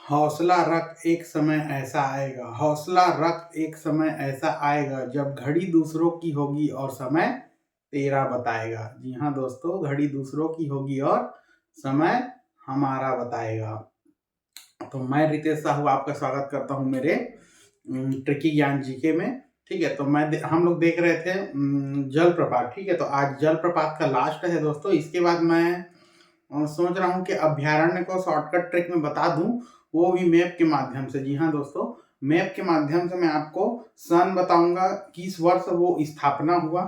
हौसला रख एक समय ऐसा आएगा, हौसला रख एक समय ऐसा आएगा जब घड़ी दूसरों की होगी और समय तेरा बताएगा। जी हाँ दोस्तों, घड़ी दूसरों की होगी और समय हमारा बताएगा। तो मैं रितेश साहू आपका स्वागत करता हूँ मेरे ट्रिकी ज्ञान जीके में। ठीक है, तो हम लोग देख रहे थे जलप्रपात। ठीक है, तो आज जलप्रपात का लास्ट है दोस्तों। इसके बाद मैं सोच रहा हूँ कि अभ्यारण्य को शॉर्टकट ट्रिक में बता दूं, वो भी मैप के माध्यम से। जी हाँ दोस्तों, मैप के माध्यम से मैं आपको सन बताऊंगा, किस वर्ष वो स्थापना हुआ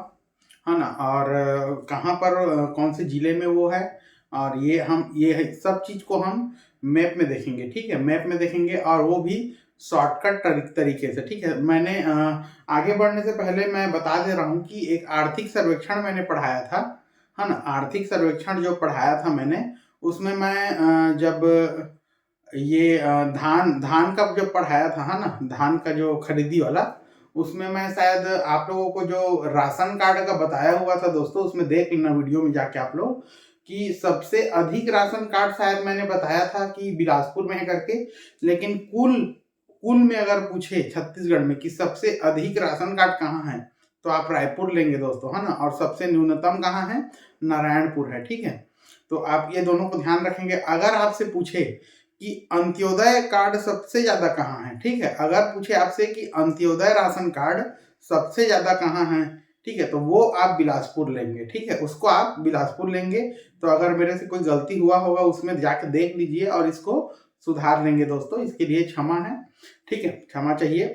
है ना, और कहाँ पर कौन से जिले में वो है, और ये सब चीज को हम मैप में देखेंगे। ठीक है, मैप में देखेंगे और वो भी शॉर्टकट तरीके से। ठीक है, मैंने आगे बढ़ने से पहले मैं बता दे रहा हूँ कि एक आर्थिक सर्वेक्षण मैंने पढ़ाया था, है ना। आर्थिक सर्वेक्षण जो पढ़ाया था मैंने, उसमें मैं जब ये धान धान का जब पढ़ाया था, है ना, धान का जो खरीदी वाला, उसमें मैं शायद आप लोगों को जो राशन कार्ड का बताया हुआ था दोस्तों, उसमें देख लेना वीडियो में जाके आप लोग, कि सबसे अधिक राशन कार्ड शायद मैंने बताया था कि बिलासपुर में है करके। लेकिन कुल कुल में अगर पूछे छत्तीसगढ़ में कि सबसे अधिक राशन कार्ड कहाँ है, तो आप रायपुर लेंगे दोस्तों, है ना। और सबसे न्यूनतम कहाँ है, नारायणपुर है। ठीक है, तो आप ये दोनों को ध्यान रखेंगे। अगर आपसे पूछे कि अंत्योदय कार्ड सबसे ज्यादा कहाँ है, ठीक है, अगर पूछे आपसे कि अंत्योदय राशन कार्ड सबसे ज्यादा कहाँ है, ठीक है, तो वो आप बिलासपुर लेंगे। ठीक है, उसको आप बिलासपुर लेंगे। तो अगर मेरे से कोई गलती हुआ होगा उसमें जाके देख लीजिए और इसको सुधार लेंगे दोस्तों, इसके लिए क्षमा है। ठीक है, क्षमा चाहिए।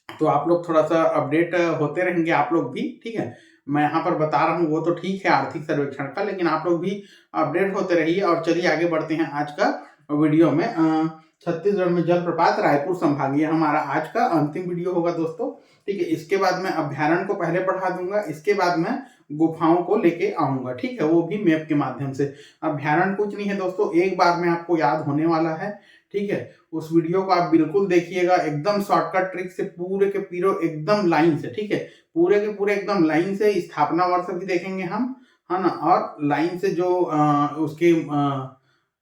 तो आप लोग थोड़ा सा अपडेट होते रहेंगे आप लोग भी। ठीक है, मैं यहाँ पर बता रहा हूँ वो तो ठीक है आर्थिक सर्वेक्षण का, लेकिन आप लोग भी अपडेट होते रहिए। और चलिए आगे बढ़ते हैं आज का वीडियो में। छत्तीसगढ़ में जलप्रपात रायपुर संभाग, ये हमारा आज का अंतिम वीडियो होगा दोस्तों। ठीक है, इसके बाद मैं अभ्यारण्य को पहले पढ़ा दूंगा, इसके बाद मैं गुफाओं को लेके आऊंगा। ठीक है, वो भी मैप के माध्यम से। अभ्यारण्य कुछ नहीं है दोस्तों, एक बार में आपको याद होने वाला है। ठीक है, उस वीडियो को आप बिल्कुल देखिएगा, एकदम शॉर्टकट ट्रिक से, पूरे के पूरे एकदम लाइन से। ठीक है, पूरे के पूरे एकदम लाइन से स्थापना वर्ष भी देखेंगे हम, है ना, और लाइन से जो उसके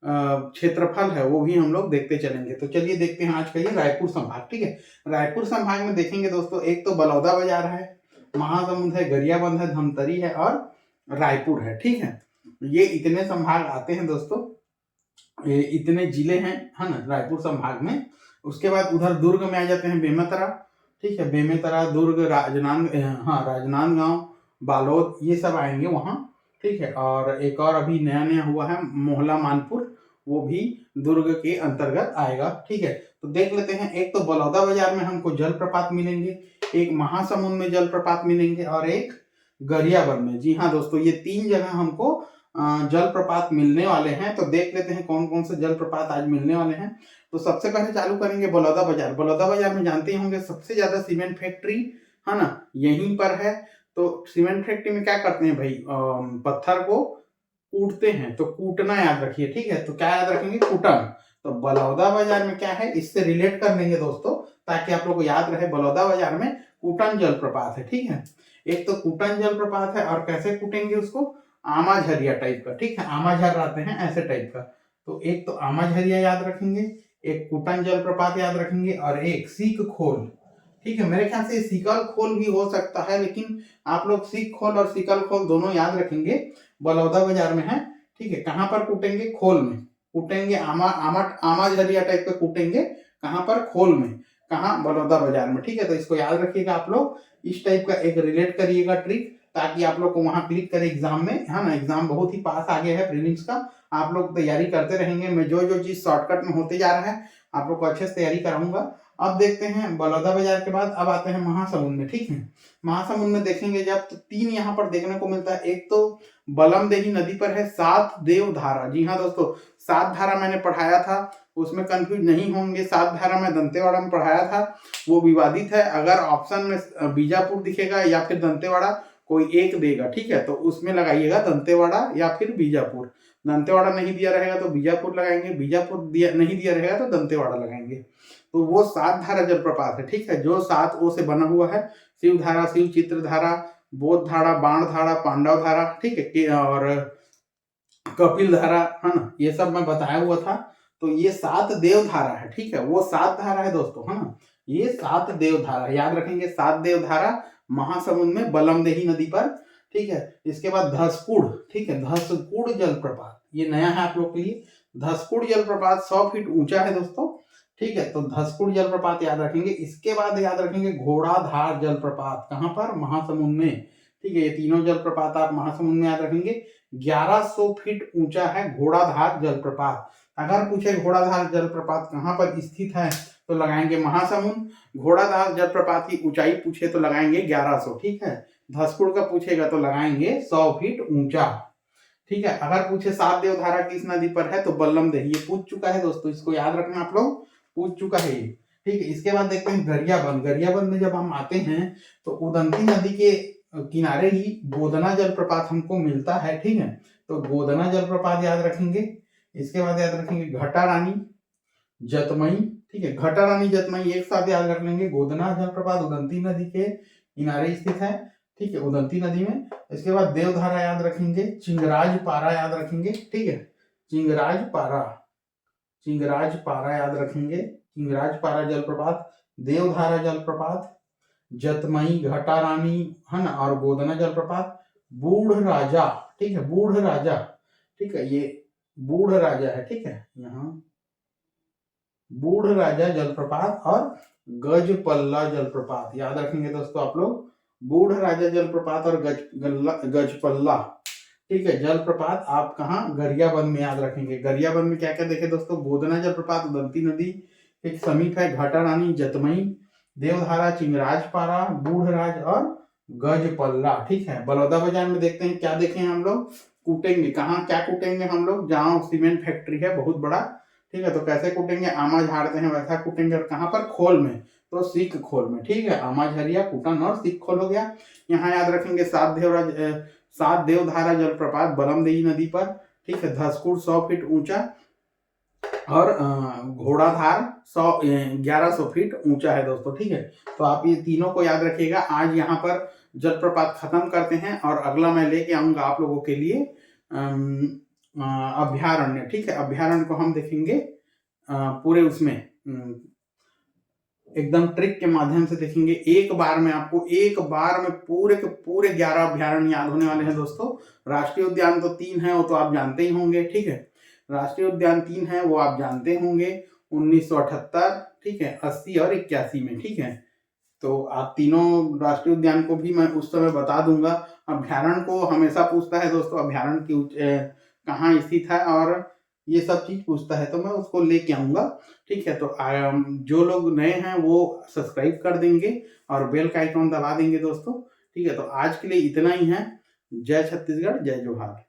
क्षेत्रफल है वो भी हम लोग देखते चलेंगे। तो चलिए देखते हैं आज का ये रायपुर संभाग। ठीक है, रायपुर संभाग में देखेंगे दोस्तों, एक तो बलौदा बाजार है, महासमुंद है, गरियाबंद है, धमतरी है और रायपुर है। ठीक है, ये इतने संभाग आते हैं दोस्तों, ये इतने जिले हैं, है ना, रायपुर संभाग में। उसके बाद उधर दुर्ग में आ जाते हैं बेमेतरा। ठीक है, बेमेतरा, दुर्ग, राजनांदगांव, बालोद, ये सब आएंगे वहाँ। ठीक है, और एक और अभी नया नया हुआ है मोहला मानपुर, वो भी दुर्ग के अंतर्गत आएगा। ठीक है, तो देख लेते हैं। एक तो बलौदा बाजार में हमको जलप्रपात मिलेंगे, एक महासमुंद में जलप्रपात मिलेंगे और एक गरियाबंद में। जी हाँ दोस्तों, ये तीन जगह हमको जलप्रपात मिलने वाले हैं। तो देख लेते हैं कौन कौन से जलप्रपात आज मिलने वाले हैं। तो सबसे पहले चालू करेंगे बलौदा बाजार। बलौदा बाजार में जानते ही होंगे सबसे ज्यादा सीमेंट फैक्ट्री, है ना, यहीं पर है। तो सीमेंट फैक्ट्री में क्या करते हैं भाई, पत्थर को कूटते हैं। तो कूटना याद रखिए। ठीक है, तो क्या याद रखेंगे, कूटन। तो बलौदा बाजार में क्या है, इससे रिलेट कर लेंगे दोस्तों, ताकि आप लोग को याद रहे। बलौदा बाजार में कूटन जलप्रपात है। ठीक है, एक तो कूटन जलप्रपात है, और कैसे कूटेंगे उसको, आमाझरिया टाइप का। ठीक है, आमाझर आते हैं ऐसे टाइप का। तो एक तो आमाझरिया याद रखेंगे, एक कूटन जलप्रपात याद रखेंगे, और एक सीक खोल। ठीक है, मेरे ख्याल से सीकल खोल भी हो सकता है, लेकिन आप लोग सीक खोल और सीकल खोल दोनों याद रखेंगे। बलौदा बाजार में है। ठीक है, कहाँ पर कूटेंगे, खोल में कूटेंगे, आमाझरिया टाइप का कूटेंगे। कहाँ पर, खोल में। कहाँ, बलौदा बाजार में। ठीक है, तो इसको याद रखिएगा आप लोग, इस टाइप का एक रिलेट करिएगा ट्रिक, ताकि आप लोग को वहां क्लिक करे एग्जाम में, है ना। एग्जाम बहुत ही पास आ गया है प्रीलिम्स का, आप लोग तैयारी करते रहेंगे। मैं जो जो चीज शॉर्टकट में होते जा रहा है आप लोग को अच्छे से तैयारी कराऊंगा। अब देखते हैं बलौदा बाजार के बाद अब आते हैं महासमुंद में। ठीक है, महासमुंद में देखेंगे जब, तो तीन यहाँ पर देखने को मिलता है। एक तो बलमदेही नदी पर है सात देव धारा। जी हाँ दोस्तों, सात धारा मैंने पढ़ाया था, उसमें कंफ्यूज नहीं होंगे। सात धारा में दंतेवाड़ा में पढ़ाया था, वो विवादित है। अगर ऑप्शन में बीजापुर दिखेगा या फिर दंतेवाड़ा, कोई एक देगा। ठीक है, तो उसमें लगाइएगा दंतेवाड़ा या फिर बीजापुर। दंतेवाड़ा नहीं दिया रहेगा तो बीजापुर लगाएंगे, बीजापुर नहीं दिया रहेगा तो दंतेवाड़ा लगाएंगे। तो वो सात धारा जलप्रपात है। ठीक है, जो सात ओ से बना हुआ है, शिव धारा, शिव चित्र धारा, बोध धारा, बाण धारा, पांडव धारा। ठीक है, और कपिल धारा, है ना, ये सब मैं बताया हुआ था। तो ये 7 देवधारा है, ठीक है, वो 7 धारा है दोस्तों, है ना। ये 7 देवधारा याद रखेंगे, 7 देवधारा महासमुंद में बलमदेही नदी पर, ठीक है। इसके बाद धसपुड़, ठीक है, धसपुड़ जलप्रपात, ये नया है आप लोग के लिए। धसपुड़ जलप्रपात 100 फीट ऊंचा है दोस्तों, ठीक है। तो धसपुड़ जलप्रपात याद रखेंगे। इसके बाद याद रखेंगे घोड़ाधार जलप्रपात, कहां पर, महासमुंद में, ठीक है। ये तीनों जलप्रपात आप महासमुंद में याद रखेंगे। 1100 फीट ऊंचा है घोड़ाधार जलप्रपात। अगर पूछे घोड़ाधार जलप्रपात कहां पर स्थित है तो लगाएंगे महासमुंद। घोड़ाधार जलप्रपात की ऊंचाई पूछे तो लगाएंगे 1100, ठीक है। धसपुड़ का पूछेगा तो लगाएंगे 100 फीट ऊंचा, ठीक है। अगर पूछे 7 देवधारा किस नदी पर है तो बल्लमदेही, ये पूछ चुका है दोस्तों, इसको याद रखना आप लोग, पूछ चुका है ये, ठीक है। इसके बाद देखते हैं गरियाबंद। गरियाबंद में जब हम आते हैं तो उदंती नदी के किनारे ही गोदना जलप्रपात हमको मिलता है, ठीक है। तो गोदना जलप्रपात याद रखेंगे। इसके बाद याद रखेंगे घटा रानी जतमई, ठीक है। घटा रानी जतमई एक साथ याद रख लेंगे। गोदना जलप्रपात उदंती नदी के किनारे स्थित है, ठीक है, उदंती नदी में। इसके बाद देवधारा याद रखेंगे, चिंगराज पारा याद रखेंगे, ठीक है। चिंगराज पारा, चिंगराज पारा याद रखेंगे। चिंगराज पारा जलप्रपात, देवधारा जलप्रपात, जतमई, घटा रानी, है ना, और गोदना जलप्रपात, बूढ़ राजा, ठीक है, बूढ़ राजा, ठीक है, ये बूढ़ राजा है, ठीक है, यहाँ बूढ़ राजा जलप्रपात और गजपल्ला जलप्रपात याद रखेंगे दोस्तों आप लोग। बूढ़ राजा जलप्रपात और गजपल्ला, ठीक है, जलप्रपात आप कहाँ, गरियाबंद में याद रखेंगे। गरियाबंद में क्या क्या देखे दोस्तों, गोदना जलप्रपात उदंती नदी के समीप है, घटा रानी, जतमई, देवधारा, चिंगराज पारा, बूढ़राज और गजपल्ला, ठीक है। बलौदा बाजार में देखते हैं क्या देखें हम लोग, कूटेंगे कहाँ, क्या कूटेंगे हम लोग, जहाँ सीमेंट फैक्ट्री है बहुत बड़ा, ठीक है। तो कैसे कूटेंगे, आमा झाड़ते हैं वैसा कूटेंगे। और कहाँ पर, खोल में, तो सिख खोल में, ठीक है। आमा झरिया, कुटन और सिख खोल हो गया। यहाँ याद रखेंगे 7 देवधारा जलप्रपात बलमदेही नदी पर, ठीक है। धसपुड़ 100 फीट ऊंचा और घोड़ाधार 1100 फीट ऊंचा है दोस्तों, ठीक है। तो आप ये तीनों को याद रखिएगा। आज यहाँ पर जलप्रपात खत्म करते हैं और अगला मैं लेके आऊंगा आप लोगों के लिए अभ्यारण्य, ठीक है। अभ्यारण्य को हम देखेंगे पूरे उसमें एकदम ट्रिक के माध्यम से देखेंगे। एक बार में आपको, एक बार में पूरे के पूरे 11 अभ्यारण्य याद होने वाले हैं दोस्तों। राष्ट्रीय उद्यान तो 3 है, वो तो आप जानते ही होंगे, ठीक है। राष्ट्रीय उद्यान 3 है, वो आप जानते होंगे, 1978, ठीक है, 80 और 81 में, ठीक है। तो आप तीनों राष्ट्रीय उद्यान को भी मैं उस समय बता दूंगा। अभ्यारण्य को हमेशा पूछता है दोस्तों, अभ्यारण्य की कहाँ स्थित है और ये सब चीज पूछता है, तो मैं उसको लेके आऊंगा, ठीक है। तो जो लोग नए हैं वो सब्सक्राइब कर देंगे और बेल का आइकॉन दबा देंगे दोस्तों, ठीक है। तो आज के लिए इतना ही है। जय छत्तीसगढ़, जय जोहार।